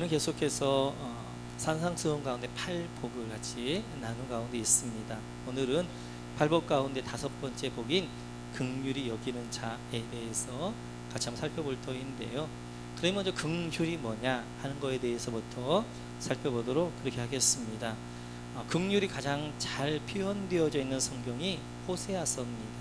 우리는 계속해서 산상수훈 가운데 8복을 같이 나눈 가운데 있습니다. 오늘은 8복 가운데 5번째 복인 긍휼히 여기는 자에 대해서 같이 한번 살펴볼 터인데요. 그럼 먼저 긍휼이 뭐냐 하는 거에 대해서부터 살펴보도록 그렇게 하겠습니다. 긍휼이 가장 잘 표현되어져 있는 성경이 호세아서입니다.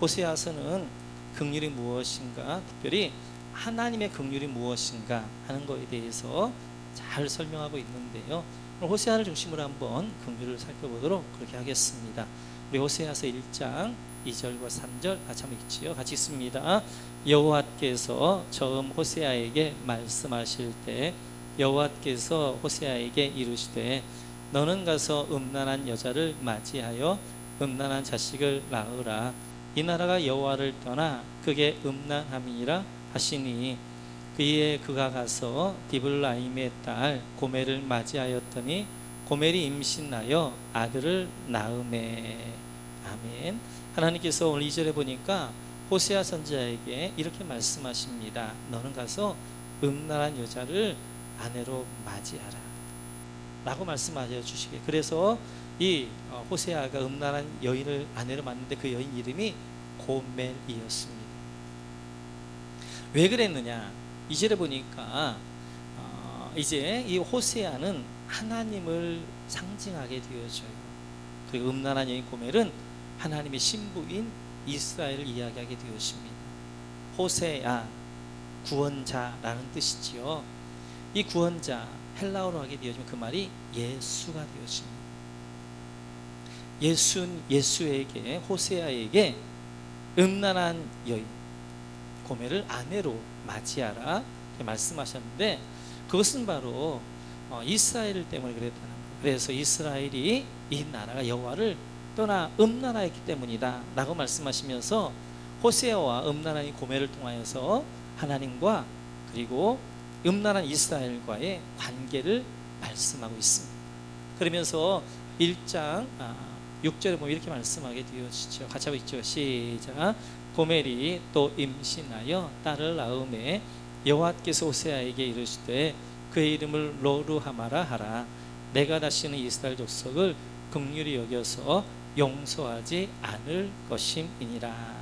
호세아서는 긍휼이 무엇인가, 특별히 하나님의 긍휼이 무엇인가 하는 것에 대해서 잘 설명하고 있는데요. 오늘 호세아를 중심으로 한번 긍휼을 살펴보도록 그렇게 하겠습니다. 우리 호세아서 1장 2절과 3절 같이 한번 읽지요. 같이 읽습니다. 여호와께서 처음 호세아에게 말씀하실 때 여호와께서 호세아에게 이르시되 너는 가서 음란한 여자를 맞이하여 음란한 자식을 낳으라. 이 나라가 여호와를 떠나 그게 음란함이라 하시니 그이에 그가 가서 디블라임의 딸 고멜을 맞이하였더니 고멜이 임신하여 아들을 낳으매. 아멘. 하나님께서 오늘 2절에 보니까 호세아 선지자에게 이렇게 말씀하십니다. 너는 가서 음란한 여자를 아내로 맞이하라 라고 말씀하여 주시게. 그래서 이 호세아가 음란한 여인을 아내로 맞는데 그 여인 이름이 고멜이었습니다. 왜 그랬느냐, 2절에 보니까 이제 이 호세아는 하나님을 상징하게 되어져요. 그리고 음란한 여인 고멜은 하나님의 신부인 이스라엘을 이야기하게 되었습니다. 호세아, 구원자라는 뜻이지요. 이 구원자, 헬라어로 하게 되어지면 그 말이 예수가 되어집니다. 예수에게, 호세아에게 음란한 여인 고멜을 아내로 맞이하라 말씀하셨는데, 그것은 바로 이스라엘 때문에 그랬다는 거예요. 그래서 이스라엘이 이 나라가 여호와를 떠나 음란하였기 때문이다 라고 말씀하시면서 호세아와 음란한 고멜을 통하여서 하나님과 그리고 음란한 이스라엘과의 관계를 말씀하고 있습니다. 그러면서 1장 6절에 보면 이렇게 말씀하게 되어지죠. 같이 한번 읽죠. 시작. 고멜이 또 임신하여 딸을 낳음에 여호와께서 호세아에게 이르시되 그의 이름을 로루하마라 하라. 내가 다시는 이스라엘 족속을 긍휼히 여겨서 용서하지 않을 것임이니라.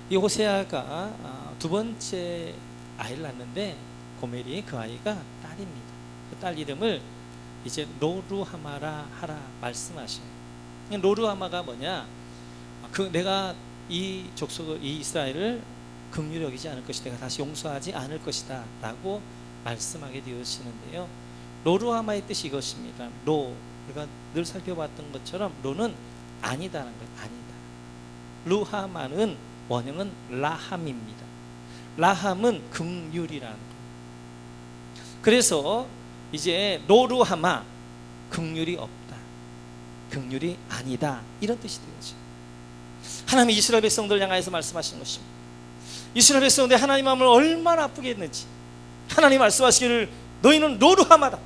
이 호세아가 두 번째 아이를 낳는데 고멜이 그 아이가 딸입니다. 그 딸 이름을 이제 로루하마라 하라 말씀하셔요. 로루하마가 뭐냐, 내가 이 족속을, 이 이스라엘을 긍휼히 여기지 않을 것이다, 내가 다시 용서하지 않을 것이다 라고 말씀하게 되어지는데요. 로루하마의 뜻이 이것입니다. 우리가 늘 살펴봤던 것처럼 로는 아니다라는 거예요. 아니다. 루하마는 원형은 라함입니다. 라함은 긍휼이라는 거예요. 그래서 이제 로루하마, 긍휼이 없다, 긍휼이 아니다, 이런 뜻이 되죠. 하나님이 이스라엘 백성들을 향하여서 말씀하시는 것입니다. 이스라엘 백성들이 하나님 마음을 얼마나 아프게 했는지, 하나님 말씀하시기를 너희는 로루하마다,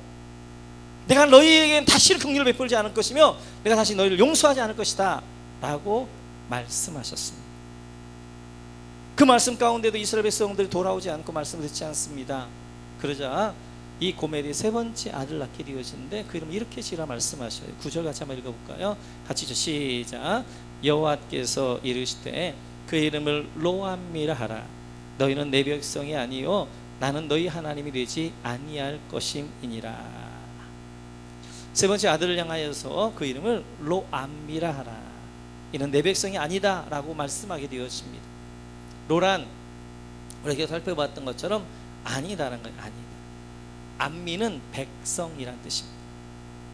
내가 너희에게 다시 긍휼을 베풀지 않을 것이며 내가 다시 너희를 용서하지 않을 것이다 라고 말씀하셨습니다. 그 말씀 가운데도 이스라엘 백성들이 돌아오지 않고 말씀을 듣지 않습니다. 그러자 이 고멜이 세 번째 아들을 낳게 되어지는데 그 이름을 이렇게 지으라 말씀하셔요. 9절 같이 한번 읽어볼까요? 같이 시작. 여호와께서 이르시되 그 이름을 로암미라 하라. 너희는 내 백성이 아니요 나는 너희 하나님이 되지 아니할 것임이니라. 세 번째 아들을 향하여서 그 이름을 로암미라 하라. 이는 내 백성이 아니다 라고 말씀하게 되었습니다. 로란 우리가 살펴봤던 것처럼 아니다라는 거예요. 아니다. 암미는 백성이란 뜻입니다.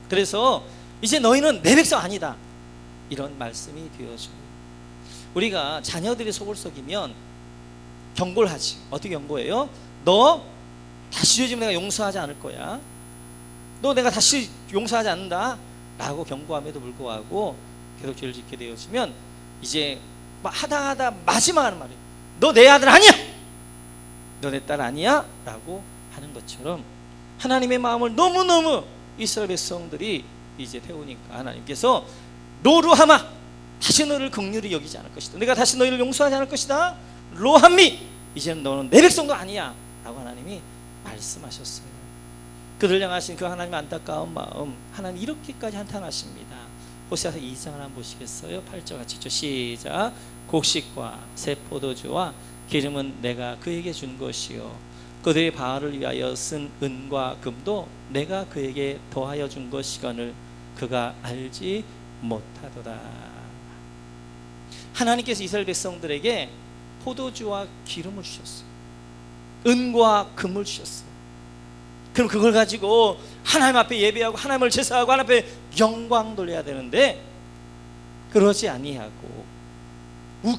그래서 이제 너희는 내 백성 아니다, 이런 말씀이 되어져요. 우리가 자녀들이 속을 썩이면 경고를 하지. 어떻게 경고해요? 너 다시 죄지면 내가 용서하지 않을 거야, 너 내가 다시 용서하지 않는다 라고 경고함에도 불구하고 계속 죄를 짓게 되어지면 이제 하다 마지막 하는 말이에요. 너 내 아들 아니야, 너 내 딸 아니야 라고 하는 것처럼 하나님의 마음을 너무너무 이스라엘 백성들이 이제 태우니까 하나님께서 로루하마, 다시 너를 긍휼히 여기지 않을 것이다, 내가 다시 너희를 용서하지 않을 것이다, 로함미, 이제는 너는 내 백성도 아니야 라고 하나님이 말씀하셨어요. 그들 향하신 그 하나님의 안타까운 마음, 하나님 이렇게까지 한탄하십니다. 호세아서 2장을 한번 보시겠어요? 8절 같이 읽죠. 시작. 곡식과 새 포도주와 기름은 내가 그에게 준 것이요 그들의 바알을 위하여 쓴 은과 금도 내가 그에게 더하여 준 것이거늘 그가 알지 못하도다. 하나님께서 이스라엘 백성들에게 포도주와 기름을 주셨어요. 은과 금을 주셨어요. 그럼 그걸 가지고 하나님 앞에 예배하고 하나님을 제사하고 하나님 앞에 영광 돌려야 되는데 그러지 아니하고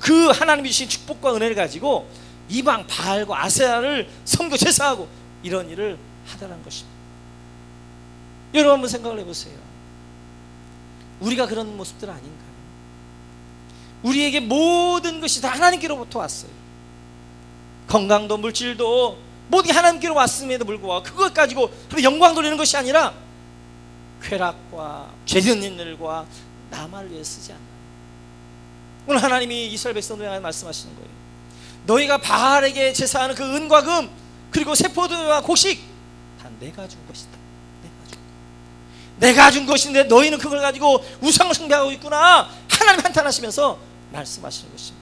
그 하나님이 주신 축복과 은혜를 가지고 이방 바알과 아세라를 섬겨 제사하고 이런 일을 하더라는 것입니다. 여러분 한번 생각을 해보세요. 우리가 그런 모습들 아닌가요? 우리에게 모든 것이 다 하나님께로부터 왔어요. 건강도 물질도 모든 게 하나님께로 왔음에도 불구하고 그것 가지고 영광 돌리는 것이 아니라 쾌락과 죄짓는 일과 나만을 위해 쓰지 않나요? 오늘 하나님이 이스라엘 백성들에게 말씀하시는 거예요. 너희가 바알에게 제사하는 그 은과 금 그리고 세포도와 곡식 다 내가 준 것이다. 내가 준 것인데 너희는 그걸 가지고 우상을 숭배하고 있구나. 하나님 한탄하시면서 말씀하시는 것입니다.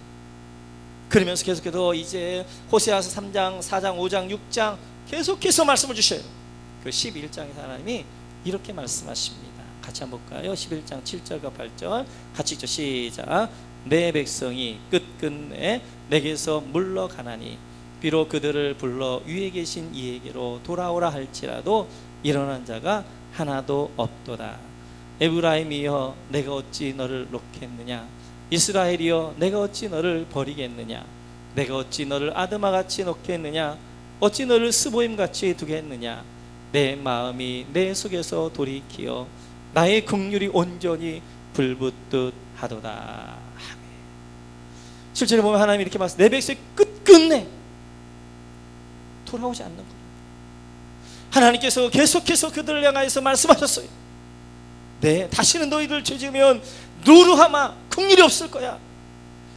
그러면서 계속해서 이제 호세아서 3장, 4장, 5장, 6장 계속해서 말씀을 주셔요. 그 11장에서 하나님이 이렇게 말씀하십니다. 같이 한번 볼까요? 11장 7절과 8절 같이 읽죠. 시작. 내 백성이 끝끝내 내게서 물러가나니 비록 그들을 불러 위에 계신 이에게로 돌아오라 할지라도 일어난 자가 하나도 없도다. 에브라임이여 내가 어찌 너를 놓겠느냐. 이스라엘이여 내가 어찌 너를 버리겠느냐. 내가 어찌 너를 아드마같이 놓겠느냐. 어찌 너를 스보임같이 두겠느냐. 내 마음이 내 속에서 돌이키어 나의 긍휼이 온전히 불붙듯 하도다. 아멘. 실제로 보면 하나님이 이렇게 말씀, 내 백성이 끝끝내 돌아오지 않는 거예요. 하나님께서 계속해서 그들을 향하여서 말씀하셨어요. 네, 다시는 너희들 죄지으면 노루하마 긍휼이 없을 거야.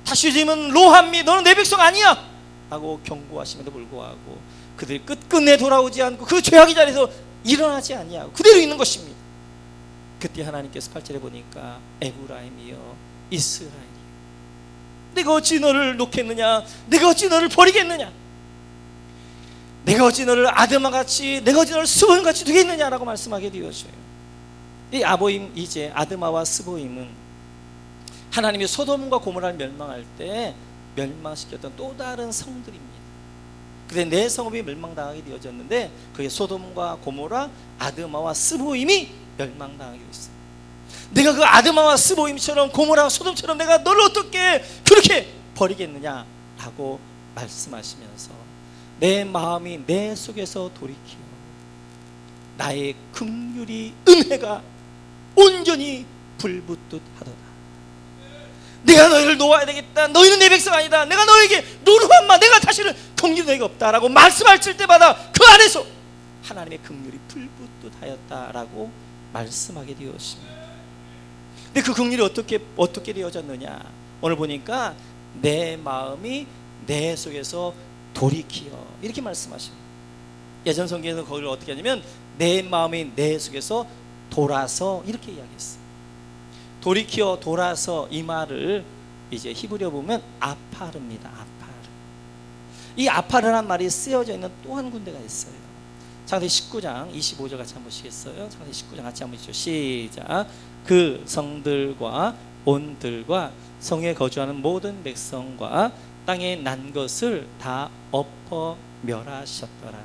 다시 죄지으면 로함미 너는 내 백성 아니야 하고 경고하심에도 불구하고 그들이 끝끝내 돌아오지 않고 그 죄악의 자리에서 일어나지 아니하고 그대로 있는 것입니다. 그때 하나님께서 8절에 보니까 에브라임이여 이스라엘이여 내가 어찌 너를 놓겠느냐. 내가 어찌 너를 버리겠느냐. 내가 어찌 너를 아드마같이 내가 어찌 너를 스보임같이 두겠느냐라고 말씀하게 되어져요. 이 아보임 이제 아드마와 스보임은 하나님이 소돔과 고모라를 멸망할 때 멸망시켰던 또 다른 성들입니다. 그런데 네 성읍이 멸망당하게 되어졌는데 그게 소돔과 고모라, 아드마와 스보임이 멸망당하게 되었어요. 내가 그 아드마와 스보임처럼 고모라와 소돔처럼 내가 너를 어떻게 그렇게 버리겠느냐라고 말씀하시면서 내 마음이 내 속에서 돌이키어 나의 긍휼이 은혜가 온전히 불붙듯 하도다. 내가 너희를 놓아야 되겠다. 너희는 내 백성 아니다. 내가 너에게 노루함마 내가 다시는 긍휼이 너희가 없다라고 말씀할 때마다 그 안에서 하나님의 긍휼이 불붙듯 하였다라고 말씀하게 되었습니다. 근데 그 긍휼이 어떻게 되어졌느냐. 오늘 보니까 내 마음이 내 속에서 돌이키어 이렇게 말씀하십니다. 예전 성경에서 거기를 어떻게 하냐면 내 마음이 내 속에서 돌아서 이렇게 이야기했어요. 돌이키어 돌아서 이 말을 이제 히브리어 보면 아파르입니다. 아파르. 이 아파르란 말이 쓰여져 있는 또 한 군데가 있어요. 창세기 19장 25절 같이 한번 보시겠어요? 창세기 19장 같이 한번 보시죠. 시작. 그 성들과 온들과 성에 거주하는 모든 백성과 땅에 난 것을 다 엎어 멸하셨더라.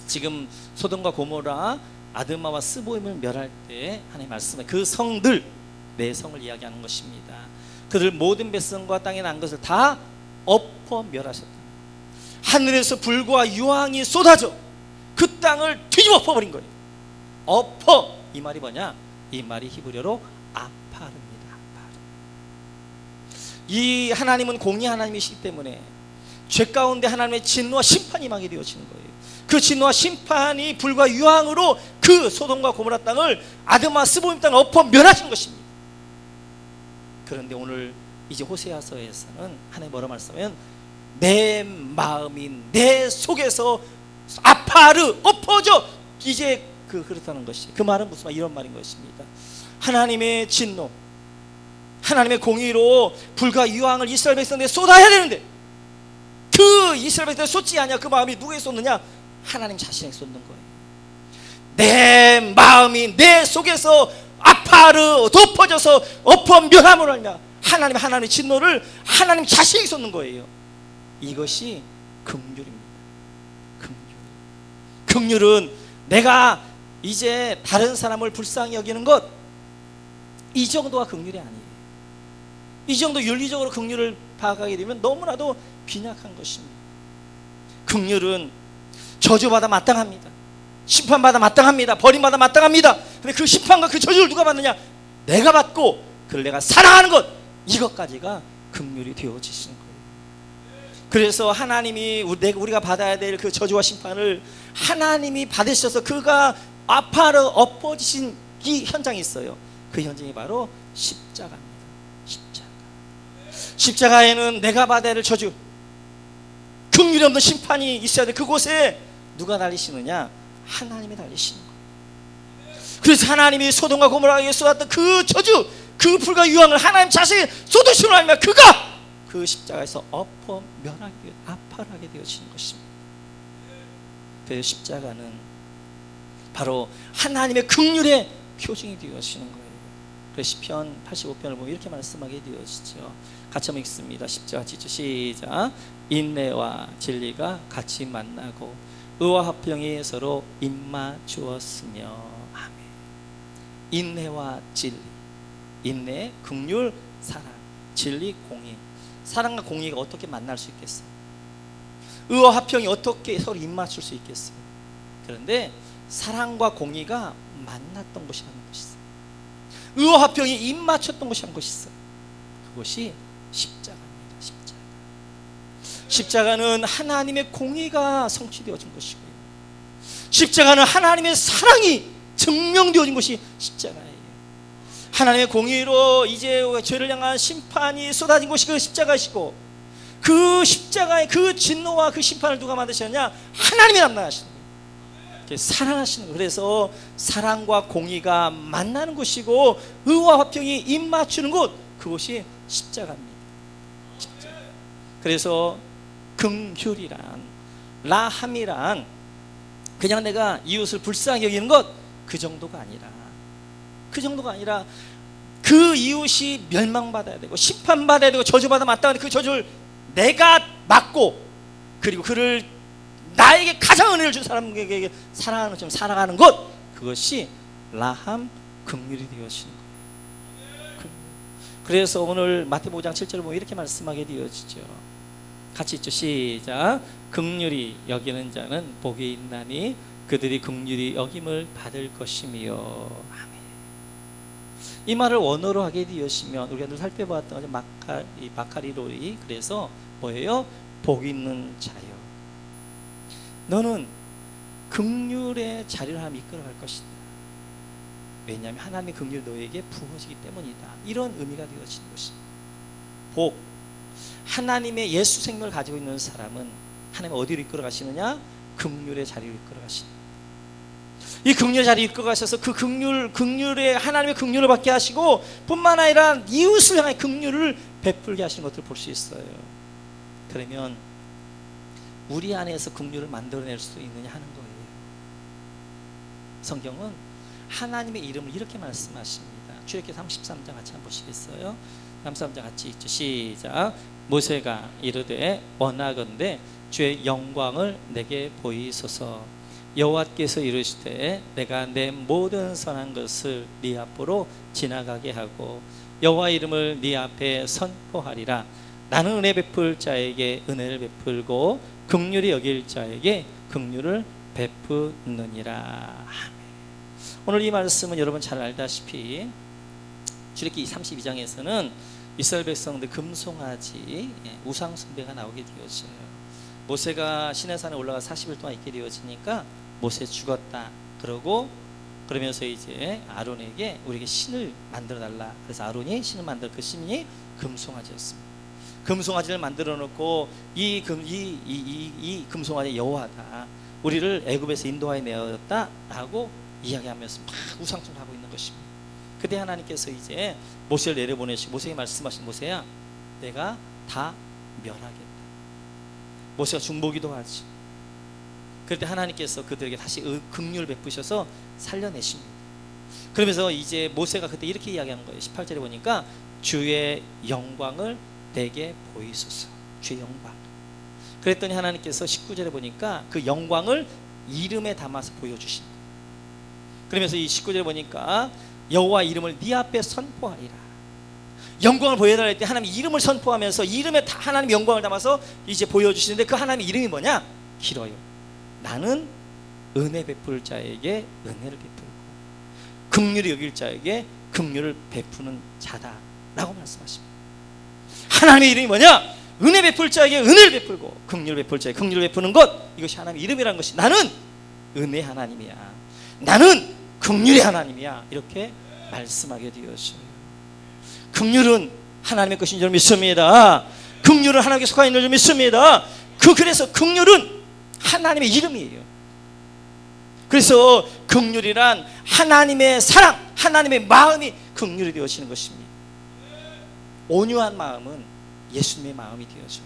지금 소돔과 고모라, 아드마와 스보임을 멸할 때 하나님 말씀은 그 성들, 네 성을 이야기하는 것입니다. 그들 모든 백성과 땅에 난 것을 다 엎어 멸하셨다. 하늘에서 불과 유황이 쏟아져 그 땅을 뒤집어 엎어버린 거예요. 엎어, 이 말이 뭐냐? 이 말이 히브리어로 아파르입니다. 이 하나님은 공의 하나님이시기 때문에 죄 가운데 하나님의 진노와 심판이 임하게 되어지는 거예요. 그 진노와 심판이 불과 유황으로 그 소돔과 고모라 땅을 아드마 스보임 땅을 엎어 멸하신 것입니다. 그런데 오늘 이제 호세아서에서는 하나님 뭐라 말씀하면 내 마음이 내 속에서 아파르 엎어져 이제 그렇다는 것이, 그 말은 무슨 말, 이런 말인 것입니다. 하나님의 진노, 하나님의 공의로 불과 유황을 이스라엘 백성들에 쏟아야 되는데 그 이스라엘 백성들에 쏟지 않냐. 그 마음이 누구에게 쏟느냐? 하나님 자신에게 쏟는 거예요. 내 마음이 내 속에서 아파르 덮어져서 엎어 멸함으로 하냐. 하나님의 진노를 하나님 자신에게 쏟는 거예요. 이것이 긍휼입니다. 긍휼은 내가 이제 다른 사람을 불쌍히 여기는 것, 이 정도가 긍휼이 아니에요. 이 정도 윤리적으로 긍휼을 파악하게 되면 너무나도 빈약한 것입니다. 긍휼은 저주받아 마땅합니다. 심판받아 마땅합니다. 버림받아 마땅합니다. 근데 그 심판과 그 저주를 누가 받느냐? 내가 받고 그를 내가 사랑하는 것, 이것까지가 긍휼이 되어지시는 거예요. 그래서 하나님이 우리가 받아야 될 그 저주와 심판을 하나님이 받으셔서 그가 아파로 엎어지신 이 현장이 있어요. 그 현장이 바로 십자가입니다. 십자가에는 내가 받아야 될 저주, 긍휼이 없는 심판이 있어야 돼. 그곳에 누가 달리시느냐? 하나님이 달리시는 거예요. 그래서 하나님이 소돔과 고모라에게 쏟았던 그 저주, 그 불과 유황을 하나님 자신이 쏟으시는 하나님, 그가 그 십자가에서 엎어 멸하게, 아파하게 되어지는 것입니다. 그 십자가는 바로 하나님의 긍휼의 표징이 되어지는 거예요. 그래서 시편 85편을 보면 이렇게 말씀하게 되어지죠. 같이 한번 읽습니다. 십자가 지죠. 시작. 인내와 진리가 같이 만나고 의와 화평이 서로 입맞추었으며. 아멘. 인내와 진리, 인내, 긍휼, 사랑, 진리, 공의. 사랑과 공의가 어떻게 만날 수 있겠어? 의와 화평이 어떻게 서로 입맞출 수 있겠어요? 그런데 사랑과 공의가 만났던 곳이 하는 것이 있어요. 의와 화평이 입맞췄던 곳이 한 곳이 있어요. 그것이 십자가입니다. 십자가는 하나님의 공의가 성취되어진 것이고요, 십자가는 하나님의 사랑이 증명되어진 것이 십자가예요. 하나님의 공의로 이제 죄를 향한 심판이 쏟아진 것이 그 십자가이시고, 그 십자가의 그 진노와 그 심판을 누가 만드셨냐? 하나님이 담당하시는 거예요. 사랑하시는 거예요. 그래서 사랑과 공의가 만나는 곳이고 의와 화평이 입맞추는 곳, 그곳이 십자가입니다. 십자가. 그래서 긍휼이란, 라함이란 그냥 내가 이웃을 불쌍히 여기는 것, 그 정도가 아니라 그 이웃이 멸망받아야 되고 심판받아야 되고 저주받아 마땅한데 그 저주를 내가 받고, 그리고 그를 나에게 가장 은혜를 준 사람에게 사랑하는 좀 살아가는 것, 그것이 라함, 긍휼이 되어지는 거예요. 그래서 오늘 마태복음 5장 7절을 보면 이렇게 말씀하게 되어지죠. 같이 있죠. 시작. 긍휼히 여기는 자는 복이 있나니 그들이 긍휼히 여김을 받을 것이며. 아멘. 이 말을 원어로 하게 되었으면 우리가 늘 살펴봤던 마카리로이, 그래서 뭐예요? 복 있는 자요, 너는 긍휼의 자리를 하나님 이끌어갈 것이다. 왜냐하면 하나님의 긍휼이 너에게 부어지기 때문이다. 이런 의미가 되어지는 것입니다. 복, 하나님의 예수 생명을 가지고 있는 사람은 하나님 어디로 이끌어 가시느냐? 긍휼의 자리로 이끌어 가시는. 이 긍휼의 자리로 이끌어 가셔서 그 긍휼의 하나님의 긍휼을 받게 하시고, 뿐만 아니라 이웃을 향해 긍휼을 베풀게 하시는 것들을 볼 수 있어요. 그러면 우리 안에서 긍휼을 만들어낼 수 있느냐 하는 거예요. 성경은 하나님의 이름을 이렇게 말씀하십니다. 출애굽기 33장 같이 한번 보시겠어요? 33장 같이 있죠. 시작. 모세가 이르되 원하건대 주의 영광을 내게 보이소서. 여호와께서 이르시되 내가 내 모든 선한 것을 네 앞으로 지나가게 하고 여호와 이름을 네 앞에 선포하리라. 나는 은혜 베풀 자에게 은혜를 베풀고 긍휼히 여길 자에게 긍휼을 베푸느니라. 오늘 이 말씀은 여러분 잘 알다시피 출애굽기 32장에서는 이스라엘 백성들 금송아지 우상 숭배가 나오게 되었어요. 모세가 시내산에 올라가 40일 동안 있게 되어지니까 모세 죽었다 그러면서 이제 아론에게 우리에게 신을 만들어 달라. 그래서 아론이 신을 만들, 그 신이 금송아지였습니다. 금송아지를 만들어 놓고 이 금송아지 여호와다. 우리를 애굽에서 인도하여 내었다라고 이야기하면서 막 우상숭배를 하고 있는 것입니다. 그때 하나님께서 이제 모세를 내려보내시고 모세에게 말씀하신, 모세야 내가 다 멸하겠다. 모세가 중보기도 하지. 그럴 때 하나님께서 그들에게 다시 긍휼을 베푸셔서 살려내십니다. 그러면서 이제 모세가 그때 이렇게 이야기한 거예요. 18절에 보니까 주의 영광을 내게 보이소서. 주의 영광. 그랬더니 하나님께서 19절에 보니까 그 영광을 이름에 담아서 보여주신 거예요. 그러면서 이 19절에 보니까 여호와 이름을 네 앞에 선포하리라. 영광을 보여달라 할 때 하나님 이름을 선포하면서 이름에 하나님 영광을 담아서 이제 보여주시는데, 그 하나님 이름이 뭐냐? 길어요. 나는 은혜 베풀 자에게 은혜를 베풀고 긍휼히 여길 자에게 긍휼을 베푸는 자다라고 말씀하십니다. 하나님의 이름이 뭐냐? 은혜 베풀 자에게 은혜를 베풀고 긍휼을 베풀 자에게 긍휼을 베푸는 것, 이것이 하나님의 이름이라는 것이, 나는 은혜 하나님이야, 나는 긍휼의 하나님이야, 이렇게 말씀하게 되었어요. 긍휼은 하나님의 것인 줄 믿습니다. 긍휼은 하나님께 속한 있는 줄 믿습니다. 그래서 긍휼은 하나님의 이름이에요. 그래서 긍휼이란 하나님의 사랑, 하나님의 마음이 긍휼이 되어지는 것입니다. 온유한 마음은 예수님의 마음이 되어져요.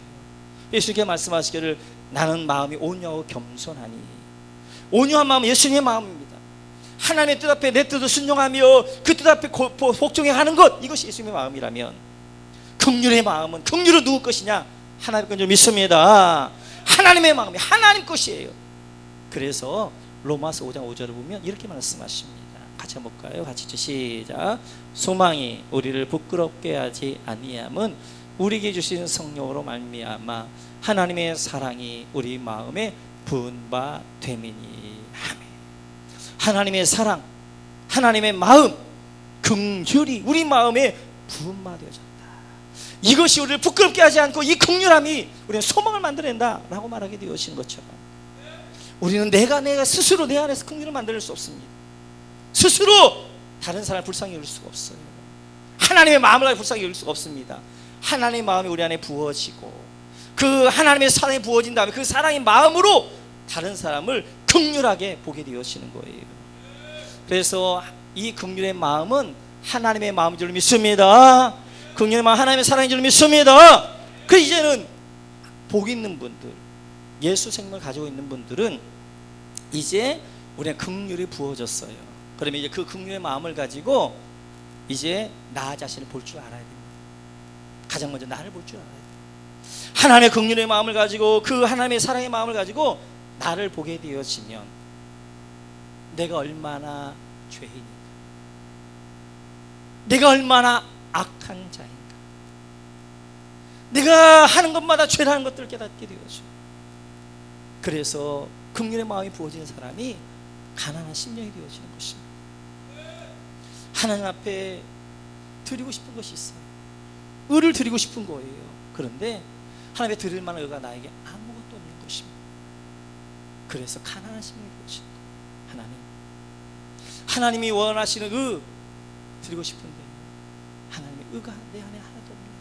예수님께 말씀하시기를 나는 마음이 온유하고 겸손하니, 온유한 마음은 예수님의 마음입니다. 하나님의 뜻 앞에 내 뜻을 순종하며 그 뜻 앞에 복종해 가는 것, 이것이 예수님의 마음이라면, 긍휼의 마음은, 긍휼은 누구 것이냐? 하나님 건 줄 믿습니다. 하나님의 마음이 하나님 것이에요. 그래서 로마서 5장 5절을 보면 이렇게 말씀하십니다. 같이 한번 볼까요? 같이 시작. 소망이 우리를 부끄럽게 하지 아니함은 우리에게 주신 성령으로 말미암아 하나님의 사랑이 우리 마음에 부은 바 됨이니. 아멘. 하나님의 사랑, 하나님의 마음, 긍휼이 우리 마음에 부은 바 되어졌다. 이것이 우리를 부끄럽게 하지 않고 이 긍휼함이 우리는 소망을 만들어낸다 라고 말하게 되어진 것처럼, 우리는 내가 스스로 내 안에서 긍휼을 만들 수 없습니다. 스스로 다른 사람을 불쌍히 여길 수가 없어요. 하나님의 마음을 가지고 불쌍히 여길 수가 없습니다. 하나님의 마음이 우리 안에 부어지고 그 하나님의 사랑이 부어진 다음에 그 사랑의 마음으로 다른 사람을 긍휼하게 보게 되어지는 거예요. 그래서 이 긍휼의 마음은 하나님의 마음인 줄 믿습니다. 긍휼의 마음, 하나님의 사랑인 줄 믿습니다. 그 이제는 복 있는 분들, 예수 생명을 가지고 있는 분들은 이제 우리가 긍휼이 부어졌어요. 그러면 이제 그 긍휼의 마음을 가지고 이제 나 자신을 볼 줄 알아야 됩니다. 가장 먼저 나를 볼 줄 알아야 돼요. 하나님의 긍휼의 마음을 가지고 그 하나님의 사랑의 마음을 가지고 나를 보게 되어지면 내가 얼마나 죄인인가, 내가 얼마나 악한 자인가, 내가 하는 것마다 죄라는 것들을 깨닫게 되어져. 그래서 긍휼의 마음이 부어진 사람이 가난한 심령이 되어지는 것입니다. 하나님 앞에 드리고 싶은 것이 있어요. 의를 드리고 싶은 거예요. 그런데 하나님 앞에 드릴 만한 의가 나에게 아무것도 없는 것입니다. 그래서 가난한 심령이 되어지는 거예요. 하나님이 원하시는 의 드리고 싶은데 하나님의 의가 내 안에 하나도 없네요.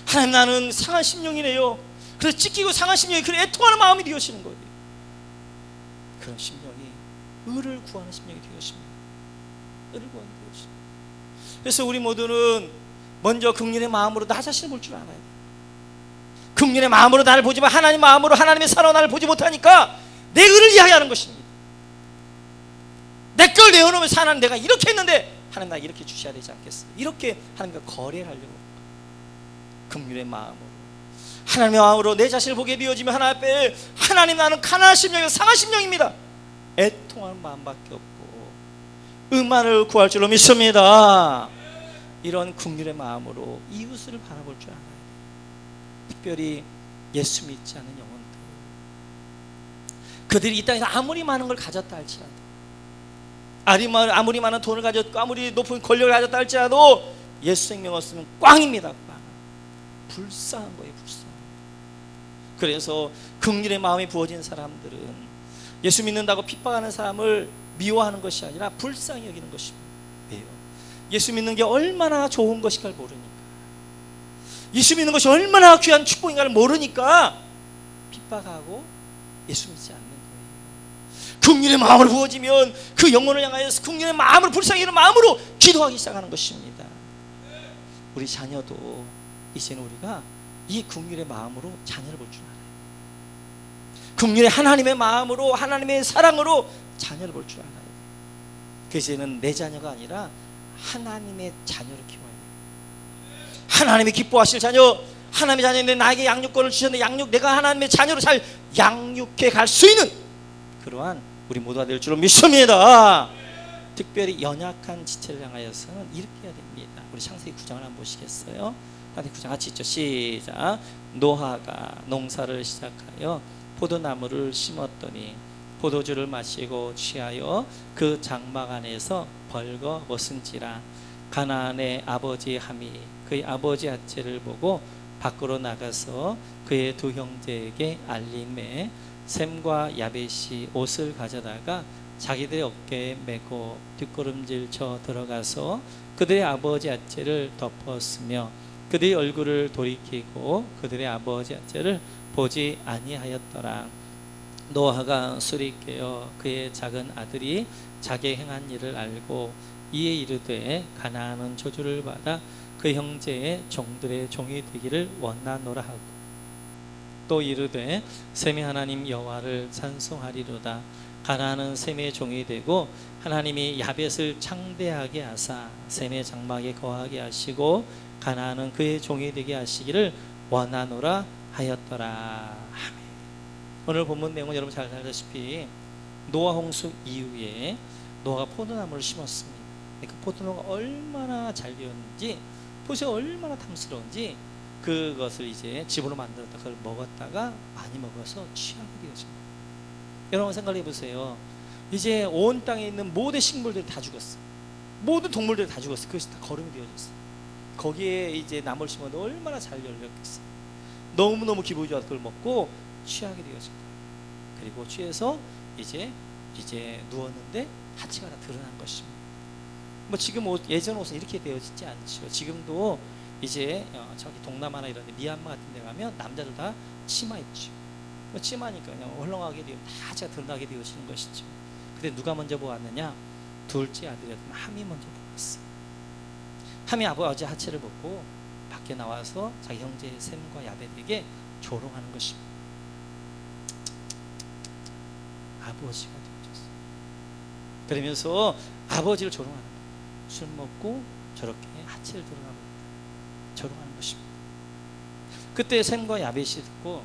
하나님, 나는 상한 심령이네요. 그래서 찢기고 상한 심령이 그래 애통하는 마음이 되어지는 거예요. 그런 심령이 의를 구하는 심령이 되어집니다. 의를 구하는 되어집니다. 그래서 우리 모두는 먼저 긍휼의 마음으로 나 자신을 볼 줄 알아야 돼요. 긍휼의 마음으로 나를 보지만 하나님 마음으로 하나님의 사랑으로 나를 보지 못하니까 내 의를 이야기하는 것입니다. 내 걸 내어놓으면서 하나님, 내가 이렇게 했는데 하나님 나 이렇게 주셔야 되지 않겠어요? 이렇게 하나님과 거래를 하려고 긍휼의 마음으로, 하나님의 마음으로 내 자신을 보게 되어지면 하나님 앞에 하나님, 나는 가난한 심령이고 상한 심령입니다. 애통하는 마음밖에 없고 의만을 구할 줄로 믿습니다. 이런 긍휼의 마음으로 이웃을 바라볼 줄 알아야 돼요. 특별히 예수 믿지 않는 영혼들, 그들이 이 땅에서 아무리 많은 걸 가졌다 할지라도, 아무리 많은 돈을 가졌고 아무리 높은 권력을 가졌다 할지라도 예수 생명 없으면 꽝입니다. 꽝. 불쌍한 거예요. 불쌍. 그래서 긍휼의 마음이 부어진 사람들은 예수 믿는다고 핍박하는 사람을 미워하는 것이 아니라 불쌍히 여기는 것입니다. 왜요? 예수 믿는 게 얼마나 좋은 것인가를 모르니까, 예수 믿는 것이 얼마나 귀한 축복인가를 모르니까 핍박하고 예수 믿지 않는 거예요. 긍휼의 마음으로 부어지면 그 영혼을 향하여서 긍휼의 마음으로 불쌍히 여기는 마음으로 기도하기 시작하는 것입니다. 우리 자녀도 이제는 우리가 이 긍휼의 마음으로 자녀를 볼 줄 알아요. 긍휼의 하나님의 마음으로 하나님의 사랑으로 자녀를 볼 줄 알아요. 그제는 내 자녀가 아니라 하나님의 자녀를 키워야 돼요. 하나님이 기뻐하실 자녀, 하나님의 자녀인데 나에게 양육권을 주셨는데 내가 하나님의 자녀로 잘 양육해 갈 수 있는 그러한 우리 모두가 될 줄로 믿습니다. 특별히 연약한 지체를 향하여서는 이렇게 해야 됩니다. 우리 창세기 9장을 한번 보시겠어요? 창세기 9장 같이 있죠. 시작. 노아가 농사를 시작하여 포도나무를 심었더니 포도주를 마시고 취하여 그 장막 안에서 벌거 벗은지라. 가나안의 아버지 함이 그의 아버지 앗제를 보고 밖으로 나가서 그의 두 형제에게 알림에 셈과 야벳이 옷을 가져다가 자기들의 어깨에 메고 뒷걸음질 쳐 들어가서 그들의 아버지 앗제를 덮었으며 그들의 얼굴을 돌이키고 그들의 아버지 앗제를 보지 아니하였더라. 노아가 술이 깨어 그의 작은 아들이 자기 행한 일을 알고 이에 이르되 가나안은 저주를 받아 그 형제의 종들의 종이 되기를 원하노라 하고 또 이르되 셈의 하나님 여호와를 찬송하리로다. 가나안은 셈의 종이 되고 하나님이 야벳을 창대하게 하사 셈의 장막에 거하게 하시고 가나안은 그의 종이 되게 하시기를 원하노라 하였더라. 아멘. 오늘 본문 내용은 여러분 잘 알다시피 노아 홍수 이후에 노아가 포도나무를 심었습니다. 그 포도나무가 얼마나 잘 되었는지, 보세요. 얼마나 탐스러운지 그것을 이제 집으로 만들었다 그걸 먹었다가 많이 먹어서 취하게 되었습니다. 여러분 생각해 보세요. 이제 온 땅에 있는 모든 식물들이 다 죽었어. 모든 동물들이 다 죽었어. 그것이 다 거름이 되어졌어. 거기에 이제 나무를 심어도 얼마나 잘 열렸겠어. 너무너무 기분이 좋아서 그걸 먹고 취하게 되어진 거예요. 그리고 취해서 이제 누웠는데 하체가 다 드러난 것입니다. 뭐 지금 예전 옷은 이렇게 되어지지 않죠. 지금도 이제 저기 동남아나 이런 데 미얀마 같은 데 가면 남자들 다 치마 입죠. 치마니까 그냥 헐렁하게 되면 다 하체가 드러나게 되어지는 것이죠. 근데 누가 먼저 보았느냐? 둘째 아들이었던 함이 먼저 보았어요. 함이 아버지 하체를 벗고 밖에 나와서 자기 형제 셈과 야벳에게 조롱하는 것입니다. 아버지가 되어졌어요. 그러면서 아버지를 조롱하는 거예요. 술 먹고 저렇게 하체를 드러나고 있다. 조롱하는 것입니다. 그때 셈과 야벳이 듣고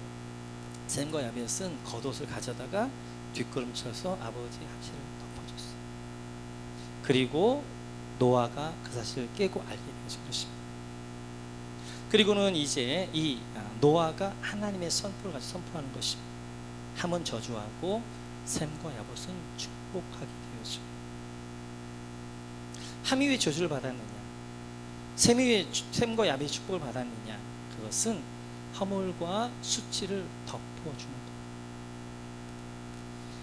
셈과 야벳은 겉옷을 가져다가 뒷걸음쳐서 아버지 하체를 덮어줬어요. 그리고 노아가 그 사실을 깨고 알게 되어진 것입니다. 그리고는 이제 이 노아가 하나님의 선포를 가지고 선포하는 것입니다. 함은 저주하고 셈과 야벳은 축복하게 되어져. 함이 왜 저주를 받았느냐? 셈이 왜 셈과 야벳이 축복을 받았느냐? 그것은 허물과 수치를 덮어주는 거예요.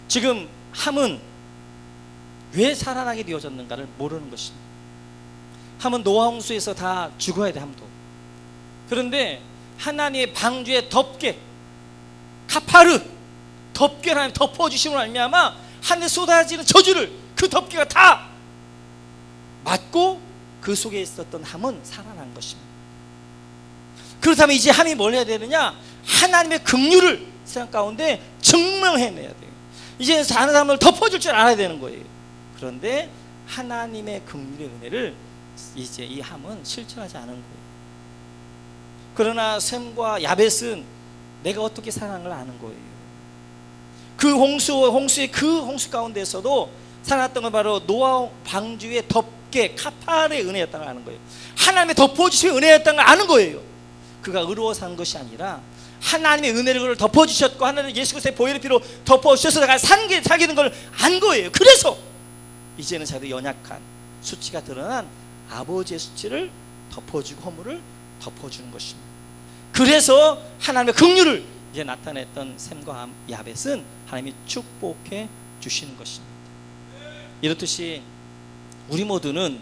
지금 함은 왜 살아나게 되어졌는가를 모르는 것입니다. 함은 노아 홍수에서 다 죽어야 돼. 함도. 그런데 하나님의 방주에 덮개, 카파르 덮개를 하나님 덮어주심으로 말미암아 하늘에 쏟아지는 저주를 그 덮개가 다 맞고 그 속에 있었던 함은 살아난 것입니다. 그렇다면 이제 함이 뭘 해야 되느냐? 하나님의 긍휼을 세상 가운데 증명해내야 돼요. 이제 다른 사람을 덮어줄 줄 알아야 되는 거예요. 그런데 하나님의 긍휼의 은혜를 이제 이 함은 실천하지 않은 거예요. 그러나 셈과 야벳은 내가 어떻게 살아난 걸 아는 거예요. 그 홍수의 그 홍수 가운데서도 살아났던 건 바로 노아 방주의 덮개 카파르의 은혜였다는 걸 아는 거예요. 하나님의 덮어주신 은혜였다는 걸 아는 거예요. 그가 의로워 사는 것이 아니라 하나님의 은혜를 덮어주셨고 하나님 예수 그리스도의 보혈의 피로 덮어주셔서 내가 살게 되는 걸 안 거예요. 그래서 이제는 자기도 연약한 수치가 드러난 아버지의 수치를 덮어주고 허물을 덮어주는 것입니다. 그래서 하나님의 긍휼을 이제 나타냈던 셈과 야벳은 하나님이 축복해 주시는 것입니다. 이렇듯이 우리 모두는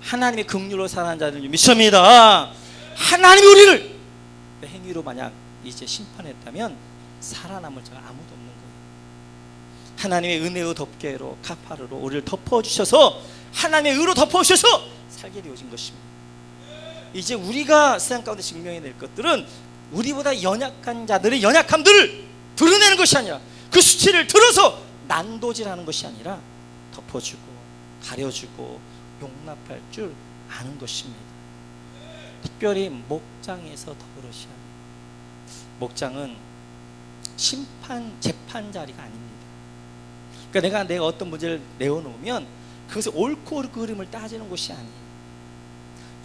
하나님의 긍휼로 살아가는 자들 믿습니다. 하나님이 우리를 행위로 만약 이제 심판했다면 살아남을 자가 아무도 없는 거예요. 하나님의 은혜의 덮개로 카파르로 우리를 덮어주셔서 하나님의 의로 덮어주셔서 살게 되어진 것입니다. 이제 우리가 세상 가운데 증명해낼 것들은 우리보다 연약한 자들의 연약함들을 드러내는 것이 아니라 그 수치를 들어서 난도질하는 것이 아니라 덮어주고 가려주고 용납할 줄 아는 것입니다. 특별히 목장에서 더 그러셔야 합니다. 목장은 심판, 재판 자리가 아닙니다. 그러니까 내가 어떤 문제를 내어놓으면 그것을 옳고 그름을 따지는 것이 아니에요.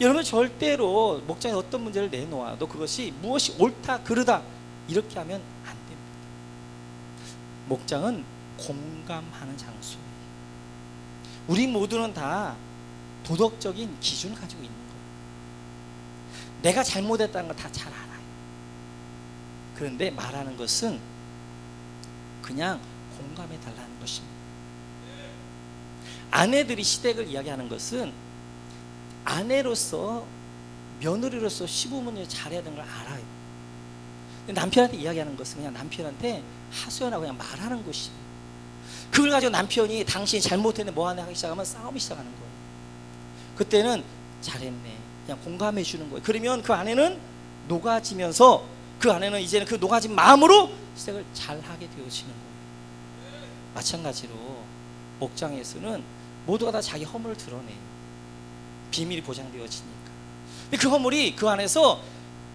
여러분 절대로 목장에 어떤 문제를 내놓아도 그것이 무엇이 옳다 그르다 이렇게 하면 안 됩니다. 목장은 공감하는 장소예요. 우리 모두는 다 도덕적인 기준을 가지고 있는 거예요. 내가 잘못했다는 걸 다 잘 알아요. 그런데 말하는 것은 그냥 공감해 달라는 것입니다. 아내들이 시댁을 이야기하는 것은 아내로서 며느리로서 시부모님이 잘해야 되는 걸 알아요. 근데 남편한테 이야기하는 것은 그냥 남편한테 하소연하고 그냥 말하는 것이에요. 그걸 가지고 남편이 당신이 잘못했네 뭐하네 하기 시작하면 싸움이 시작하는 거예요. 그때는 잘했네 그냥 공감해 주는 거예요. 그러면 그 아내는 녹아지면서 그 아내는 이제는 그 녹아진 마음으로 시댁을 잘하게 되어지는 거예요. 마찬가지로 목장에서는 모두가 다 자기 허물을 드러내요. 비밀이 보장되어지니까. 근데 그 허물이 그 안에서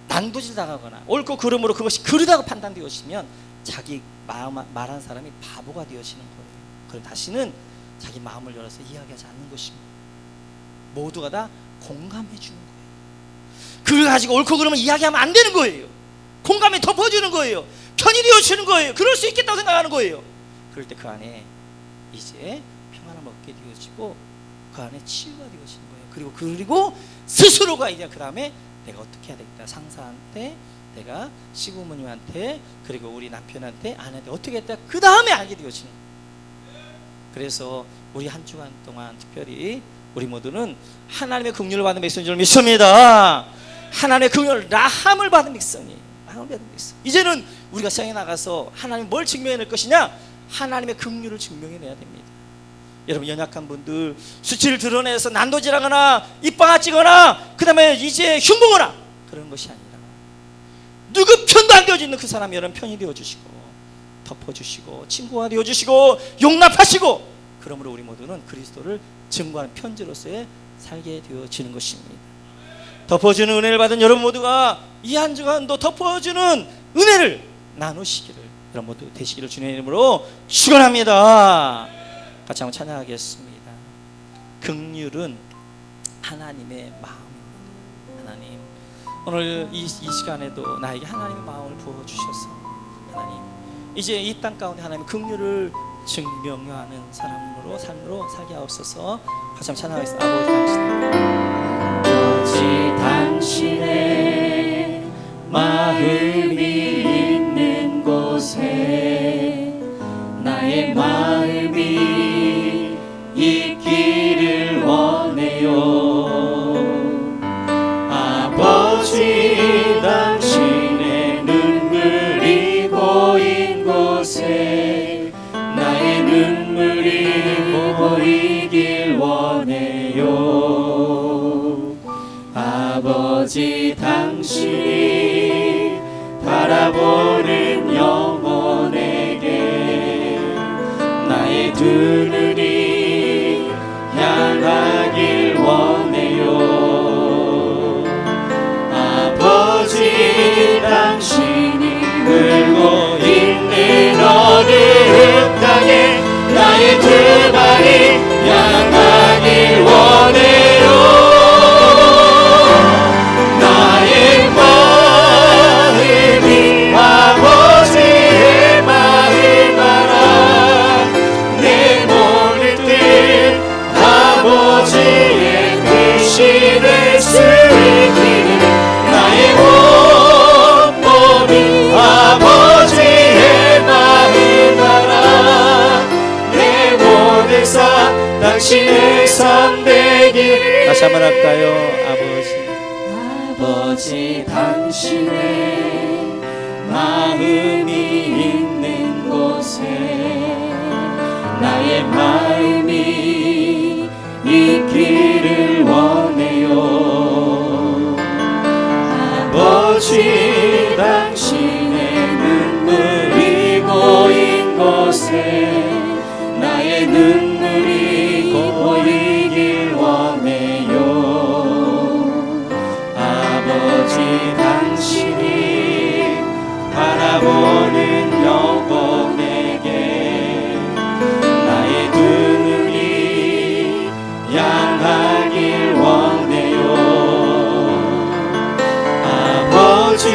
난도질 당하거나 옳고 그름으로 그것이 그르다고 판단되어지면 자기 말한 사람이 바보가 되어지는 거예요. 그럼 다시는 자기 마음을 열어서 이야기하지 않는 것입니다. 모두가 다 공감해 주는 거예요. 그걸 가지고 옳고 그름을 이야기하면 안 되는 거예요. 공감에 덮어주는 거예요. 편이 되어주는 거예요. 그럴 수 있겠다고 생각하는 거예요. 그럴 때 그 안에 이제 평안을 얻게 되어지고 그 안에 치유가 되어지는 거예요. 그리고 스스로가 이제 그 다음에 내가 어떻게 해야 되겠다. 상사한테, 내가 시부모님한테, 그리고 우리 남편한테, 아내한테 어떻게 했다. 그 다음에 알게 되어지는 거예요. 그래서 우리 한 주간 동안 특별히 우리 모두는 하나님의 긍휼을 받은 백성인 줄 믿습니다. 하나님의 긍휼, 라함을 받은 백성이. 라함을 받은 백성. 이제는 우리가 세상에 나가서 하나님 뭘 증명해낼 것이냐? 하나님의 긍휼을 증명해내야 됩니다. 여러분 연약한 분들 수치를 드러내서 난도질하거나 입방아찌거나 그 다음에 이제 흉보거나 그런 것이 아니라 누구 편도 안 되어지는 그 사람 여러분 편이 되어주시고 덮어주시고 친구가 되어주시고 용납하시고 그러므로 우리 모두는 그리스도를 증거하는 편지로서의 살게 되어지는 것입니다. 덮어주는 은혜를 받은 여러분 모두가 이 한 주간도 덮어주는 은혜를 나누시기를 여러분 모두 되시기를 주님의 이름으로 축원합니다. 같이 한번 찬양하겠습니다. 긍휼은 하나님의 마음입니다. 하나님 오늘 이 시간에도 나에게 하나님의 마음을 부어주셔서 하나님 이제 이 땅 가운데 하나님의 긍휼을 증명하는 삶으로 살게 하옵소서. 같이 한번 찬양하겠습니다. 아버지 당신의 마음이 있는 곳에 나의 마음이 있기를 원해요. 아버지 당신의 눈물이 보인 곳에 나의 눈물이 보이길 원해요. 아버지 당신이 바라보는 영혼에게 나의 두 눈이 향하길 원해요. 아버지 당신이 울고 있는 어느 땅에 나의 두 발이 향하길 원해요. 나의 마음이 아버지의 마음 알아. 내 모든 뜻 아버지의 뜻이 수 있기를 나의 온몸이 아버지의 마음 알아. 내 모든 삶 당신의 삶 되길. 다시 한번 할까요? 아버지 당신의 마음이 있는 곳에 나의 마음이 있기를 원해요. 아버지 당신의 눈물이 고인 곳에 나의 눈물이 고이길 원해요. 아버지 당신이 바라보는 영혼에게 나의 두 눈이 향하길 원해요. 아버지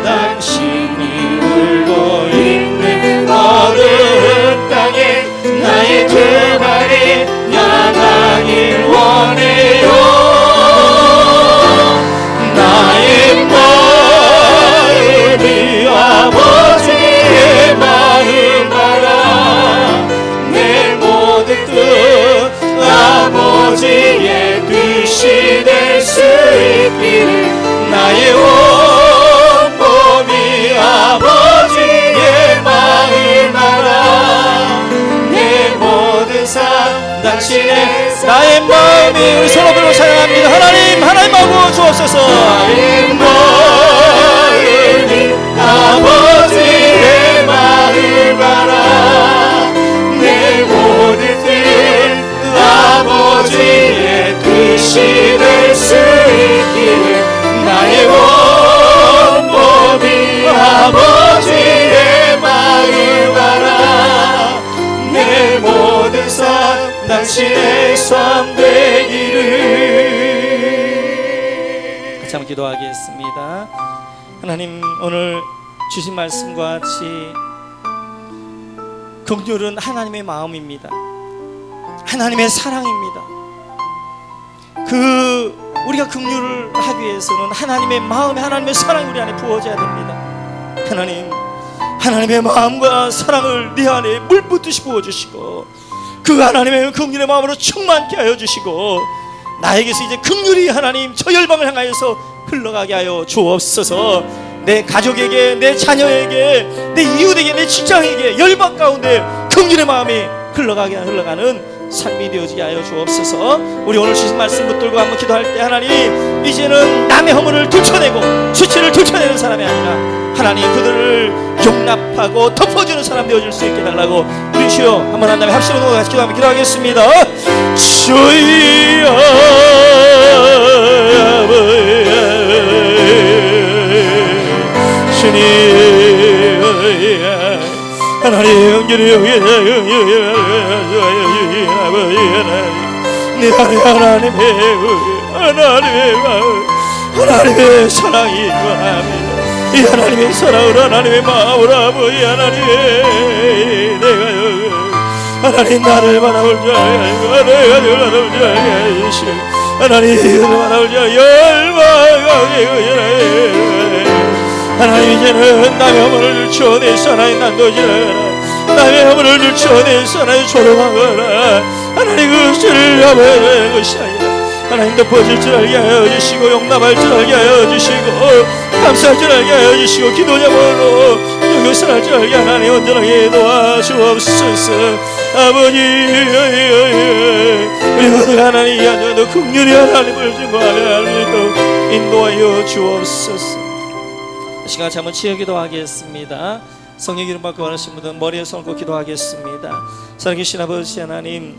당신이 울고 있는 어두운 땅에 나의 두 발이 향하길 원해요. 나의 마음이 아버지의 마음 알아. 내 모든 뜻 아버지의 뜻이 될 수 있기를 나의 온몸이 아버지의 마음 알아. 내 모든 삶 당신의 나의 마음이 우리 서로 들고 찬양합니다. 하나님 마음으로 주옵소서. 나의 마음이 아버지의 마음 알아. 내 모든 뜻 아버지의 뜻이 될 수 있기를 나의 온몸이 아버지의 마음 알아. 내 모든 삶 당신의 삶 되기를. 같이 한번 기도하겠습니다. 하나님, 오늘 주신 말씀과 같이 긍휼은 하나님의 마음입니다. 하나님의 사랑입니다. 우리가 긍휼을 하기 위해서는 하나님의 마음에 하나님의 사랑이 우리 안에 부어져야 됩니다. 하나님의 마음과 사랑을 내 안에 물붓듯이 부어주시고 그 하나님의 긍휼의 마음으로 충만케 하여 주시고 나에게서 이제 긍휼이 하나님 저 열방을 향하여서 흘러가게 하여 주옵소서. 내 가족에게, 내 자녀에게, 내 이웃에게, 내 직장에게 열방 가운데 긍휼의 마음이 흘러가는 삶이 되어지게 하여 주옵소서. 우리 오늘 주신 말씀 붙들고 한번 기도할 때 하나님, 이제는 남의 허물을 들춰내고 수치를 들춰내는 사람이 아니라 하나님 그들을 용납하고 덮어주는 사람 되어줄 수 있게 달라고 우리 주여 한번 한 다음에 합심으로 같이 기도하면 기도하겠습니다. 주여 주님 하나님 내 안에 하나님의 사랑이 원합니다. 이 하나님의 사랑으로 하나님의 마음으로 아버지 하나님 나를 바라볼 줄 알고 하나님 바라볼 줄 열망하게 하나님 이제는 남의 허물을 주어내서 하나님 난도지라 남의 허물을 들춰내서 하나님 조롱하거나 하나님 그 죄를 갚아내는 것이 아니라 하나님 덮어질 줄 알게 하여 주시고 용납할 줄 알게 하여 주시고 감사할 줄 알게 하여 주시고 기도자문으로 용서할 줄 알게 하나님 온전하게 도와주옵소서. 아버지 우리 모두 하나님 이 안에도 긍휼히 하나님을 증거하며 하나님도 인도하여 주옵소서. 시간 한번 치여 기도하겠습니다. 성령 이름 받고 원하신 분들은 머리에 손 얹고 기도하겠습니다. 살아계신 아버지 하나님,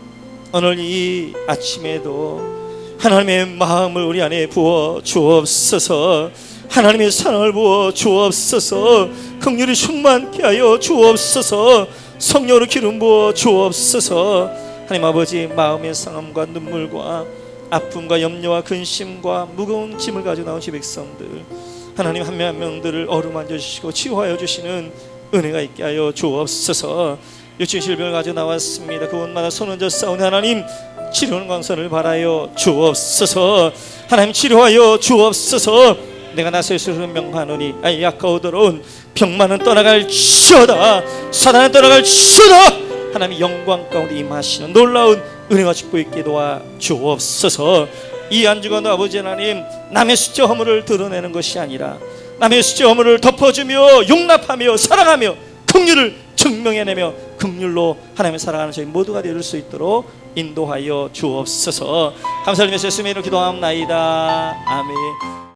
오늘 이 아침에도 하나님의 마음을 우리 안에 부어 주옵소서. 하나님의 사랑을 부어 주옵소서. 긍휼이 충만케 하여 주옵소서. 성령으로 기름 부어 주옵소서. 하나님 아버지, 마음의 상함과 눈물과 아픔과 염려와 근심과 무거운 짐을 가지고 나온 지 백성들 하나님 한 명 한 명들을 어루만져 주시고 치유하여 주시는 은혜가 있게 하여 주옵소서. 육체의 질병을 가지고 나왔습니다. 그곳마다 손 얹어 싸우는 하나님 치료는 광선을 바라여 주옵소서. 하나님 치료하여 주옵소서. 내가 나서 예수를 명하노니 약하오더러운 병만은 떠나갈지어다. 사단은 떠나갈지어다. 하나님 영광 가운데 임하시는 놀라운 은혜와 축복 있게 도와 주옵소서. 이 한 주간도 아버지 하나님 남의 수치 허물을 드러내는 것이 아니라 남의 수치 허물을 덮어주며 용납하며 사랑하며 긍휼을 증명해내며 긍휼로 하나님을 살아가는 저희 모두가 될 수 있도록 인도하여 주옵소서. 감사드리면서 예수님의 이름으로 기도하옵나이다. 아멘.